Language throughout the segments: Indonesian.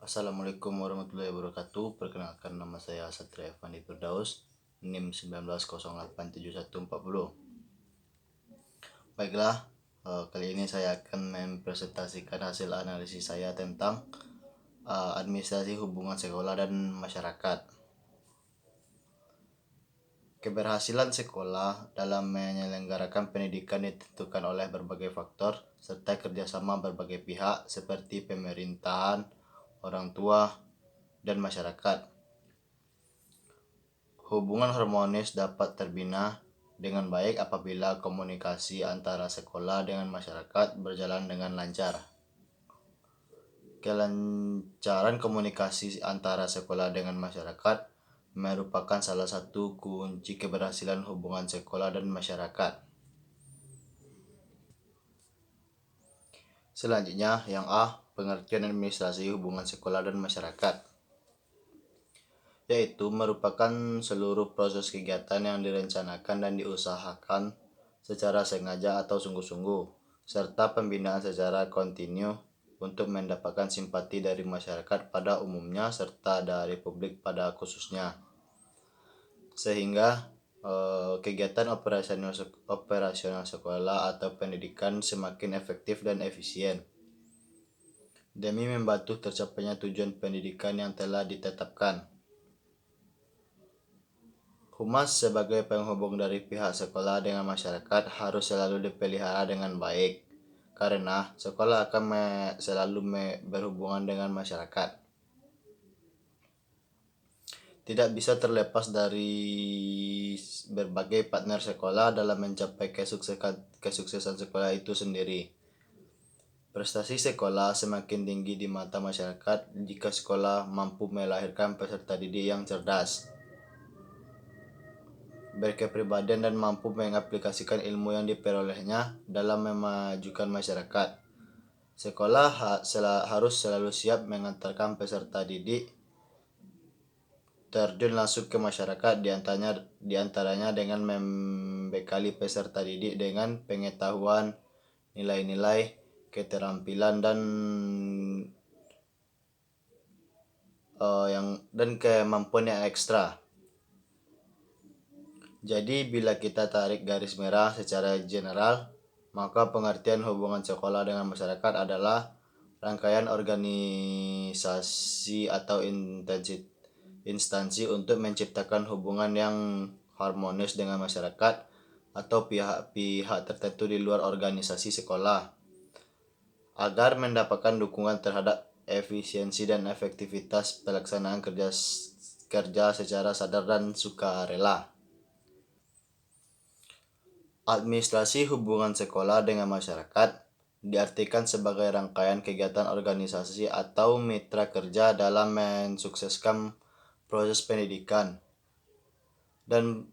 Assalamualaikum warahmatullahi wabarakatuh. Perkenalkan, nama saya Satria Evandi Firdaus, NIM 19087140. Baiklah, kali ini saya akan mempresentasikan hasil analisis saya tentang administrasi hubungan sekolah dan masyarakat. Keberhasilan sekolah dalam menyelenggarakan pendidikan ditentukan oleh berbagai faktor serta kerjasama berbagai pihak seperti pemerintahan, orang tua, dan masyarakat. Hubungan harmonis dapat terbina dengan baik apabila komunikasi antara sekolah dengan masyarakat berjalan dengan lancar. Kelancaran komunikasi antara sekolah dengan masyarakat merupakan salah satu kunci keberhasilan hubungan sekolah dan masyarakat. Selanjutnya, yang A, pengertian administrasi hubungan sekolah dan masyarakat, yaitu merupakan seluruh proses kegiatan yang direncanakan dan diusahakan secara sengaja atau sungguh-sungguh, serta pembinaan secara kontinu untuk mendapatkan simpati dari masyarakat pada umumnya serta dari publik pada khususnya, sehingga kegiatan operasional sekolah atau pendidikan semakin efektif dan efisien demi membantu tercapainya tujuan pendidikan yang telah ditetapkan. Humas sebagai penghubung dari pihak sekolah dengan masyarakat harus selalu dipelihara dengan baik, karena sekolah akan selalu berhubungan dengan masyarakat. Tidak bisa terlepas dari berbagai partner sekolah dalam mencapai kesuksesan sekolah itu sendiri. Prestasi sekolah semakin tinggi di mata masyarakat jika sekolah mampu melahirkan peserta didik yang cerdas, berkepribadian, dan mampu mengaplikasikan ilmu yang diperolehnya dalam memajukan masyarakat. Sekolah harus selalu siap mengantarkan peserta didik terjun langsung ke masyarakat, diantaranya dengan membekali peserta didik dengan pengetahuan, nilai-nilai, keterampilan, dan kemampuan yang ekstra. Jadi bila kita tarik garis merah secara general, maka pengertian hubungan sekolah dengan masyarakat adalah rangkaian organisasi atau instansi untuk menciptakan hubungan yang harmonis dengan masyarakat atau pihak-pihak tertentu di luar organisasi sekolah agar mendapatkan dukungan terhadap efisiensi dan efektivitas pelaksanaan kerja secara sadar dan sukarela. Administrasi hubungan sekolah dengan masyarakat diartikan sebagai rangkaian kegiatan organisasi atau mitra kerja dalam mensukseskan proses pendidikan dan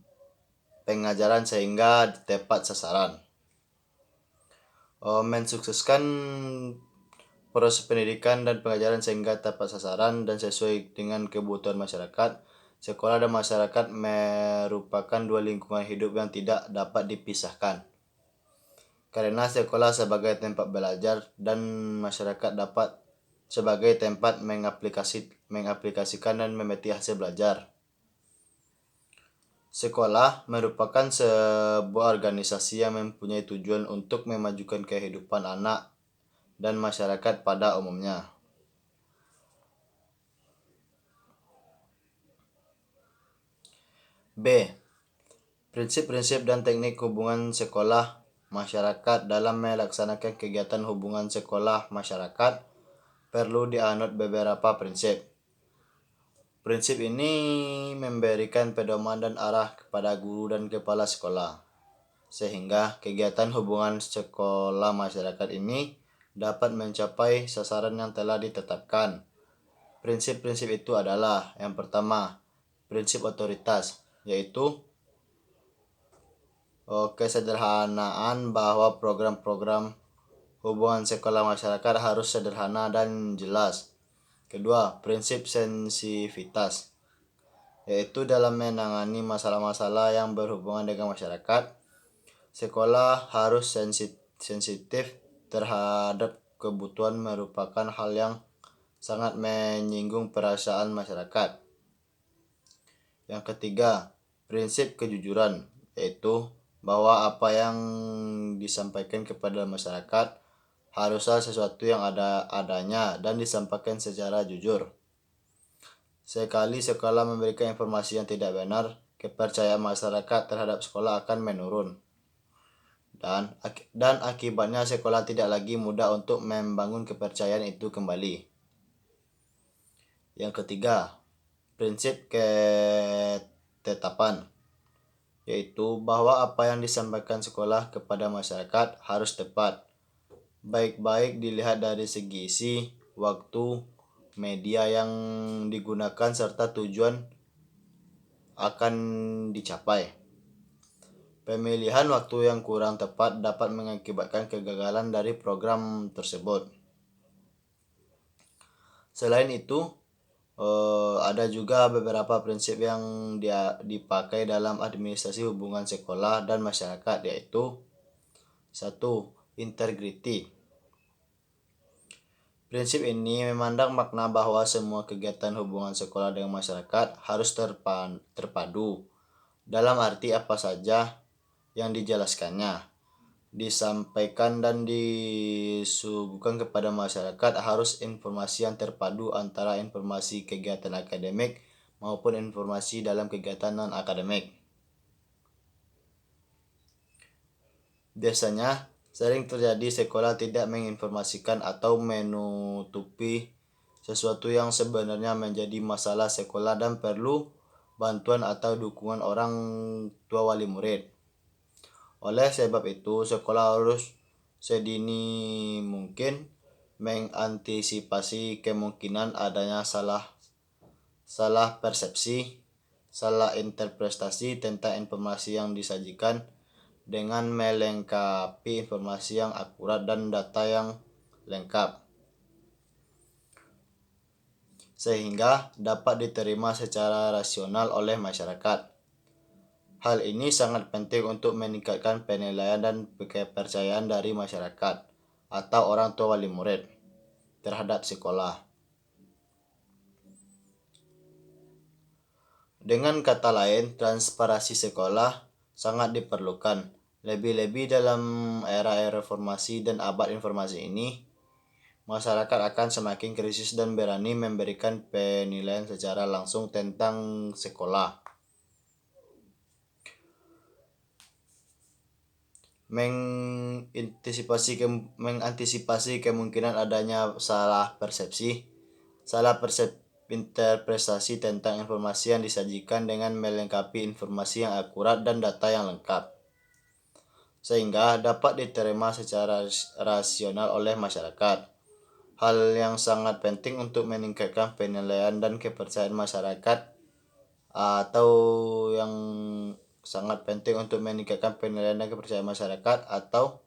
pengajaran sehingga tepat sasaran. Mensukseskan proses pendidikan dan pengajaran sehingga tepat sasaran dan sesuai dengan kebutuhan masyarakat. Sekolah dan masyarakat merupakan dua lingkungan hidup yang tidak dapat dipisahkan, karena sekolah sebagai tempat belajar dan masyarakat dapat sebagai tempat mengaplikasikan dan memetik hasil belajar. Sekolah merupakan sebuah organisasi yang mempunyai tujuan untuk memajukan kehidupan anak dan masyarakat pada umumnya. B. Prinsip-prinsip dan teknik hubungan sekolah masyarakat. Dalam melaksanakan kegiatan hubungan sekolah masyarakat perlu dianut beberapa prinsip. Prinsip ini memberikan pedoman dan arah kepada guru dan kepala sekolah, sehingga kegiatan hubungan sekolah masyarakat ini dapat mencapai sasaran yang telah ditetapkan. Prinsip-prinsip itu adalah: yang pertama, prinsip otoritas, yaitu kesederhanaan bahwa program-program hubungan sekolah masyarakat harus sederhana dan jelas. Kedua, prinsip sensitivitas, yaitu dalam menangani masalah-masalah yang berhubungan dengan masyarakat, sekolah harus sensitif terhadap kebutuhan merupakan hal yang sangat menyinggung perasaan masyarakat. Yang ketiga, prinsip kejujuran, yaitu bahwa apa yang disampaikan kepada masyarakat haruslah sesuatu yang adanya dan disampaikan secara jujur. Sekali sekolah memberikan informasi yang tidak benar, kepercayaan masyarakat terhadap sekolah akan menurun. Dan akibatnya sekolah tidak lagi mudah untuk membangun kepercayaan itu kembali. Yang ketiga, prinsip ketetapan, yaitu bahwa apa yang disampaikan sekolah kepada masyarakat harus tepat, baik-baik dilihat dari segi isi, waktu, media yang digunakan, serta tujuan akan dicapai. Pemilihan waktu yang kurang tepat dapat mengakibatkan kegagalan dari program tersebut. Selain itu, ada juga beberapa prinsip yang dipakai dalam administrasi hubungan sekolah dan masyarakat, yaitu 1. Integriti. Prinsip ini memandang makna bahwa semua kegiatan hubungan sekolah dengan masyarakat harus terpadu, dalam arti apa saja yang dijelaskannya, disampaikan dan disuguhkan kepada masyarakat harus informasi yang terpadu antara informasi kegiatan akademik maupun informasi dalam kegiatan non-akademik. Biasanya sering terjadi sekolah tidak menginformasikan atau menutupi sesuatu yang sebenarnya menjadi masalah sekolah dan perlu bantuan atau dukungan orang tua wali murid. Oleh sebab itu, sekolah harus sedini mungkin mengantisipasi kemungkinan adanya salah persepsi, salah interpretasi tentang informasi yang disajikan dengan melengkapi informasi yang akurat dan data yang lengkap, sehingga dapat diterima secara rasional oleh masyarakat. Hal ini sangat penting untuk meningkatkan penilaian dan kepercayaan dari masyarakat atau orang tua wali murid terhadap sekolah. Dengan kata lain, transparansi sekolah sangat diperlukan. Lebih-lebih dalam era reformasi dan abad informasi ini, masyarakat akan semakin kritis dan berani memberikan penilaian secara langsung tentang sekolah. Mengantisipasi kemungkinan adanya salah interpretasi tentang informasi yang disajikan dengan melengkapi informasi yang akurat dan data yang lengkap, sehingga dapat diterima secara rasional oleh masyarakat. Hal yang sangat penting untuk meningkatkan penilaian dan kepercayaan masyarakat atau yang sangat penting untuk meningkatkan penilaian dan kepercayaan masyarakat atau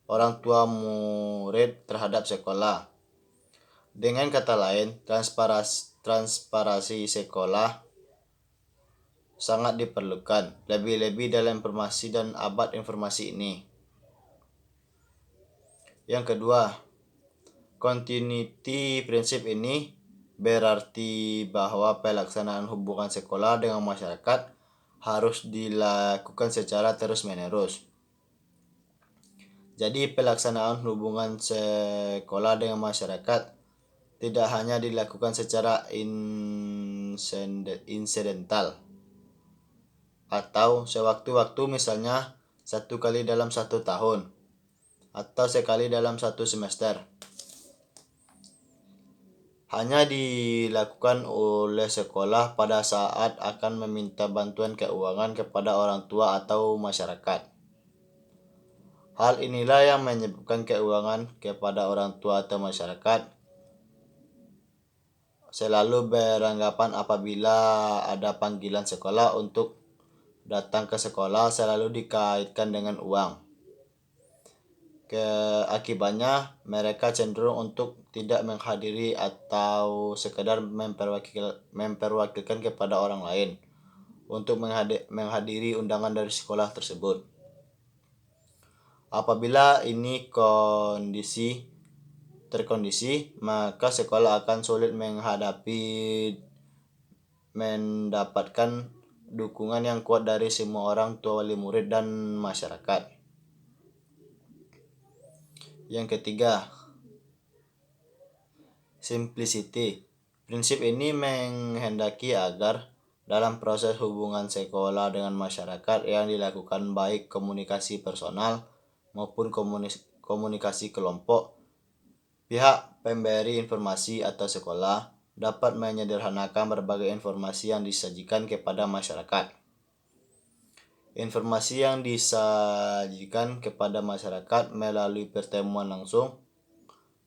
orang tua murid terhadap sekolah. Dengan kata lain, transparansi sekolah sangat diperlukan, lebih-lebih dalam informasi dan abad informasi ini. Yang kedua, continuity prinsip ini berarti bahwa pelaksanaan hubungan sekolah dengan masyarakat harus dilakukan secara terus-menerus. Jadi pelaksanaan hubungan sekolah dengan masyarakat tidak hanya dilakukan secara insidental atau sewaktu-waktu, misalnya 1 kali dalam 1 tahun atau sekali dalam 1 semester. Hanya dilakukan oleh sekolah pada saat akan meminta bantuan keuangan kepada orang tua atau masyarakat. Hal inilah yang menyebabkan keuangan kepada orang tua atau masyarakat selalu beranggapan apabila ada panggilan sekolah untuk datang ke sekolah selalu dikaitkan dengan uang. Akibatnya mereka cenderung untuk tidak menghadiri atau sekedar memperwakilkan kepada orang lain untuk menghadiri undangan dari sekolah tersebut. Apabila ini kondisi, terkondisi, maka sekolah akan sulit mendapatkan dukungan yang kuat dari semua orang tua, wali murid, dan masyarakat. Yang ketiga, simplicity. Prinsip ini menghendaki agar dalam proses hubungan sekolah dengan masyarakat yang dilakukan baik komunikasi personal maupun komunikasi kelompok, pihak pemberi informasi atau sekolah dapat menyederhanakan berbagai informasi yang disajikan kepada masyarakat. Informasi yang disajikan kepada masyarakat melalui pertemuan langsung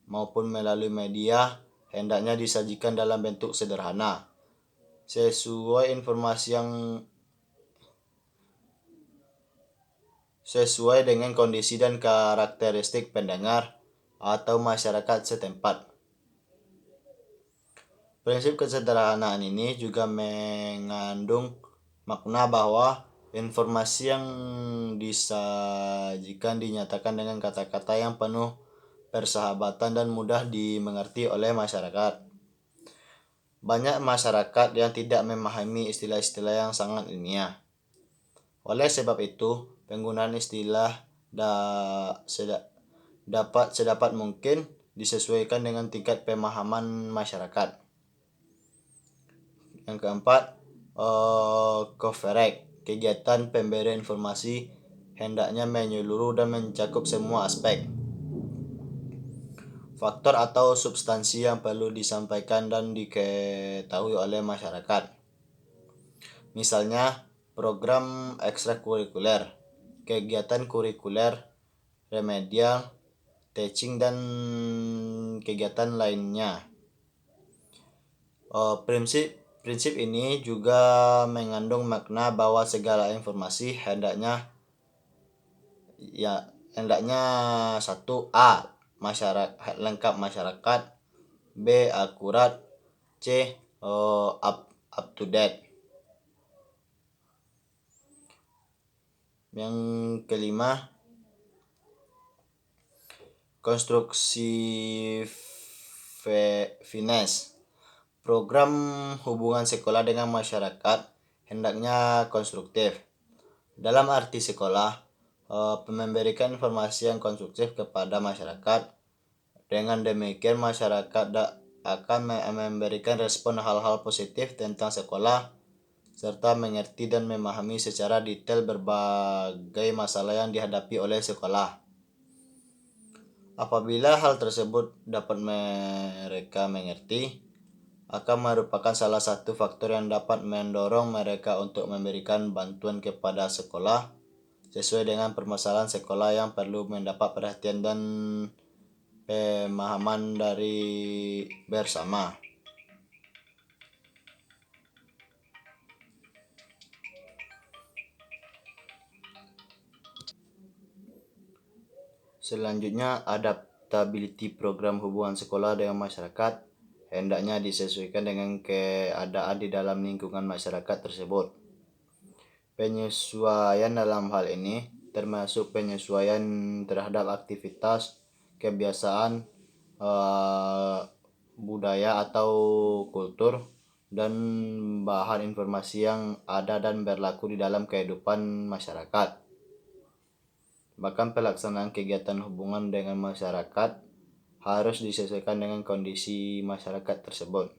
maupun melalui media hendaknya disajikan dalam bentuk sederhana, sesuai dengan kondisi dan karakteristik pendengar atau masyarakat setempat. Prinsip kesederhanaan ini juga mengandung makna bahwa informasi yang disajikan dinyatakan dengan kata-kata yang penuh persahabatan dan mudah dimengerti oleh masyarakat. Banyak masyarakat yang tidak memahami istilah-istilah yang sangat ilmiah. Oleh sebab itu, penggunaan istilah dapat sedapat mungkin disesuaikan dengan tingkat pemahaman masyarakat. Yang keempat, coverage. Kegiatan pemberian informasi hendaknya menyeluruh dan mencakup semua aspek, faktor atau substansi yang perlu disampaikan dan diketahui oleh masyarakat. Misalnya, program ekstrakurikuler, kegiatan kurikuler, remedial, teaching, dan kegiatan lainnya. Prinsip ini juga mengandung makna bahwa segala informasi hendaknya 1. Masyarakat lengkap masyarakat, B. akurat, C. up to date. Yang kelima, konstruksi finesse. Program hubungan sekolah dengan masyarakat hendaknya konstruktif. Dalam arti sekolah, memberikan informasi yang konstruktif kepada masyarakat. Dengan demikian masyarakat akan memberikan respon hal-hal positif tentang sekolah serta mengerti dan memahami secara detail berbagai masalah yang dihadapi oleh sekolah. Apabila hal tersebut dapat mereka mengerti, akan merupakan salah satu faktor yang dapat mendorong mereka untuk memberikan bantuan kepada sekolah sesuai dengan permasalahan sekolah yang perlu mendapat perhatian dan pemahaman dari bersama. Selanjutnya, adaptability. Program hubungan sekolah dengan masyarakat hendaknya disesuaikan dengan keadaan di dalam lingkungan masyarakat tersebut. Penyesuaian dalam hal ini termasuk penyesuaian terhadap aktivitas, kebiasaan, budaya atau kultur, dan bahan informasi yang ada dan berlaku di dalam kehidupan masyarakat. Bahkan pelaksanaan kegiatan hubungan dengan masyarakat harus disesuaikan dengan kondisi masyarakat tersebut.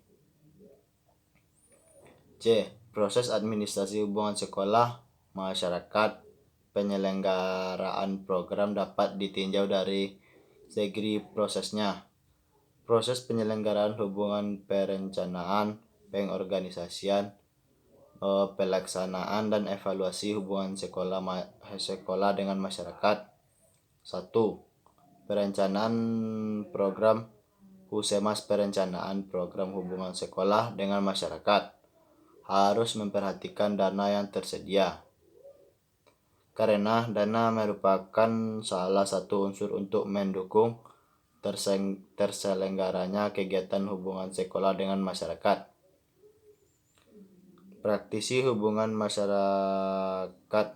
C. Proses administrasi hubungan sekolah masyarakat. Penyelenggaraan program dapat ditinjau dari segi prosesnya. Proses penyelenggaraan hubungan perencanaan, pengorganisasian, pelaksanaan, dan evaluasi hubungan sekolah dengan masyarakat. 1. Perencanaan program. Husemas perencanaan program hubungan sekolah dengan masyarakat harus memperhatikan dana yang tersedia, karena dana merupakan salah satu unsur untuk mendukung terselenggaranya kegiatan hubungan sekolah dengan masyarakat. Praktisi hubungan masyarakat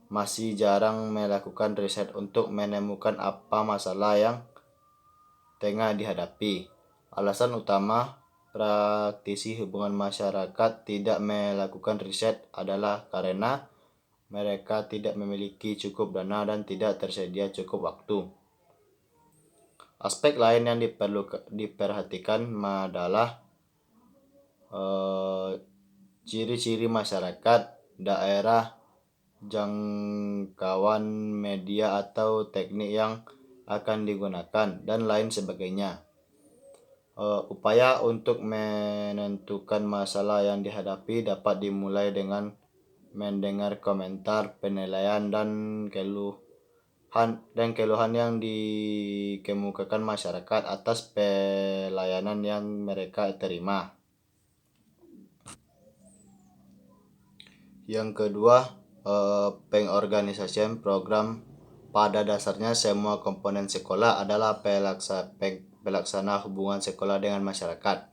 masih jarang melakukan riset untuk menemukan apa masalah yang tengah dihadapi. Alasan utama praktisi hubungan masyarakat tidak melakukan riset adalah karena mereka tidak memiliki cukup dana dan tidak tersedia cukup waktu. Aspek lain yang diperhatikan adalah ciri-ciri masyarakat, daerah, jangkauan media atau teknik yang akan digunakan, dan lain sebagainya. Upaya untuk menentukan masalah yang dihadapi dapat dimulai dengan mendengar komentar, penilaian, dan keluhan yang dikemukakan masyarakat atas pelayanan yang mereka terima. Yang kedua, pengorganisasian program. Pada dasarnya semua komponen sekolah adalah pelaksana hubungan sekolah dengan masyarakat.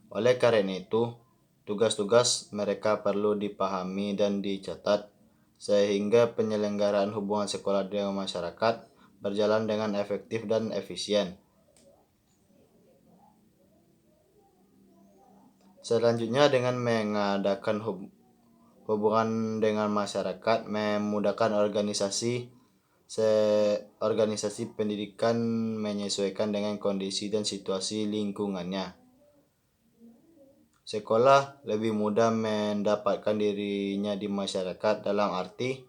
Oleh karena itu, tugas-tugas mereka perlu dipahami dan dicatat sehingga penyelenggaraan hubungan sekolah dengan masyarakat berjalan dengan efektif dan efisien. Selanjutnya, dengan mengadakan hubungan dengan masyarakat memudahkan organisasi pendidikan menyesuaikan dengan kondisi dan situasi lingkungannya. Sekolah lebih mudah mendapatkan dirinya di masyarakat dalam arti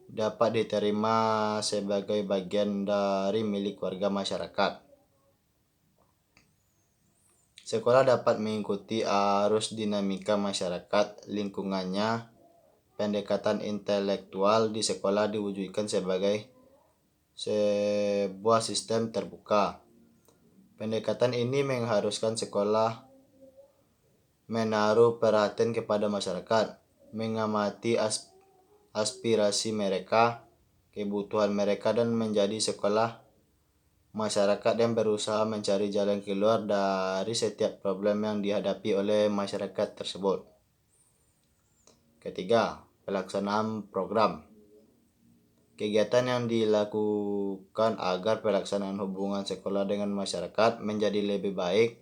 dapat diterima sebagai bagian dari milik warga masyarakat. Sekolah dapat mengikuti arus dinamika masyarakat lingkungannya. Pendekatan intelektual di sekolah diwujudkan sebagai sebuah sistem terbuka. Pendekatan ini mengharuskan sekolah menaruh perhatian kepada masyarakat, mengamati aspirasi mereka, kebutuhan mereka, dan menjadi sekolah masyarakat yang berusaha mencari jalan keluar dari setiap problem yang dihadapi oleh masyarakat tersebut. Ketiga, pelaksanaan program. Kegiatan yang dilakukan agar pelaksanaan hubungan sekolah dengan masyarakat menjadi lebih baik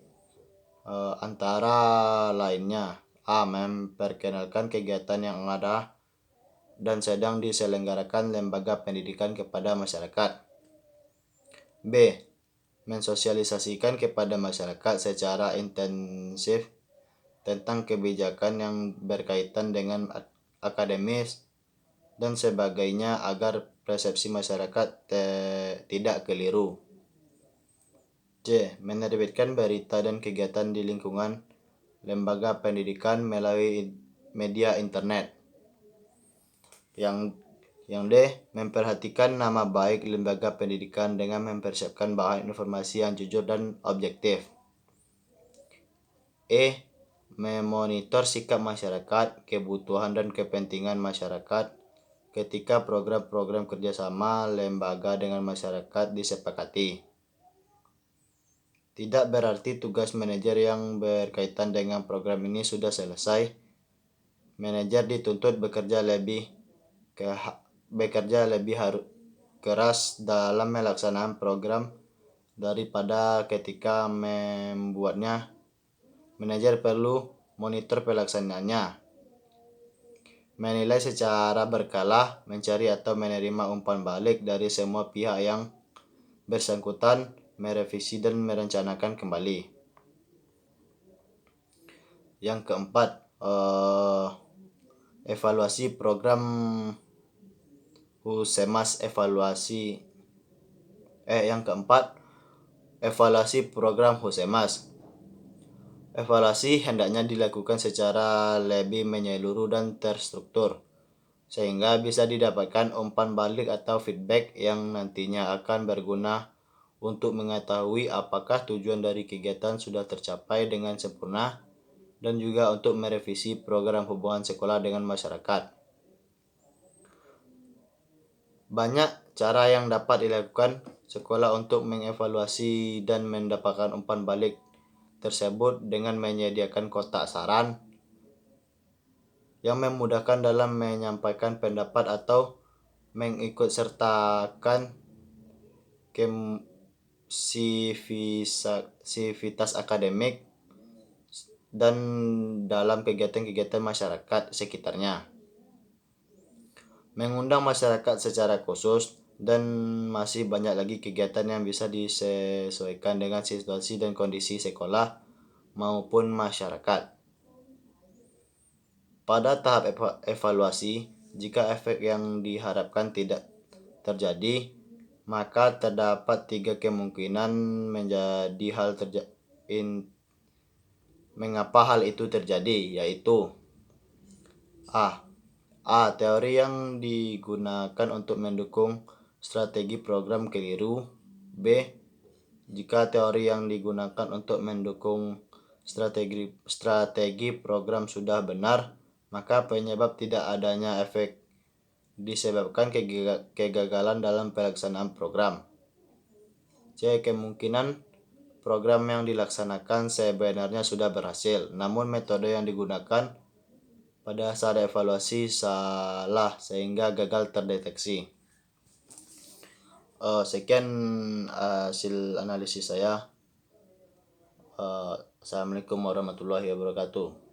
antara lainnya: A. Memperkenalkan kegiatan yang ada dan sedang diselenggarakan lembaga pendidikan kepada masyarakat. B. Mensosialisasikan kepada masyarakat secara intensif tentang kebijakan yang berkaitan dengan akademis dan sebagainya agar persepsi masyarakat tidak keliru. C. Menerbitkan berita dan kegiatan di lingkungan lembaga pendidikan melalui media internet. Yang D. Memperhatikan nama baik lembaga pendidikan dengan mempersiapkan bahan informasi yang jujur dan objektif. E. Memonitor sikap masyarakat, kebutuhan dan kepentingan masyarakat ketika program-program kerjasama lembaga dengan masyarakat disepakati. Tidak berarti tugas manajer yang berkaitan dengan program ini sudah selesai. Manajer dituntut bekerja lebih keras dalam melaksanakan program daripada ketika membuatnya. Manajer perlu monitor pelaksanaannya, menilai secara berkala, mencari atau menerima umpan balik dari semua pihak yang bersangkutan, merevisi dan merencanakan kembali. Yang keempat, evaluasi program Husemas. Evaluasi program Husemas. Evaluasi hendaknya dilakukan secara lebih menyeluruh dan terstruktur, sehingga bisa didapatkan umpan balik atau feedback yang nantinya akan berguna untuk mengetahui apakah tujuan dari kegiatan sudah tercapai dengan sempurna dan juga untuk merevisi program hubungan sekolah dengan masyarakat. Banyak cara yang dapat dilakukan sekolah untuk mengevaluasi dan mendapatkan umpan balik tersebut dengan menyediakan kotak saran yang memudahkan dalam menyampaikan pendapat atau mengikutsertakan sivitas akademik dan dalam kegiatan-kegiatan masyarakat sekitarnya. Mengundang masyarakat secara khusus, dan masih banyak lagi kegiatan yang bisa disesuaikan dengan situasi dan kondisi sekolah maupun masyarakat. Pada tahap evaluasi, jika efek yang diharapkan tidak terjadi, maka terdapat 3 kemungkinan menjadi mengapa hal itu terjadi, yaitu A. Teori yang digunakan untuk mendukung strategi program keliru. B. Jika teori yang digunakan untuk mendukung strategi program sudah benar, maka penyebab tidak adanya efek disebabkan kegagalan dalam pelaksanaan program. C. Kemungkinan program yang dilaksanakan sebenarnya sudah berhasil, namun metode yang digunakan pada saat evaluasi salah sehingga gagal terdeteksi. Sekian hasil analisis saya. Assalamualaikum warahmatullahi wabarakatuh.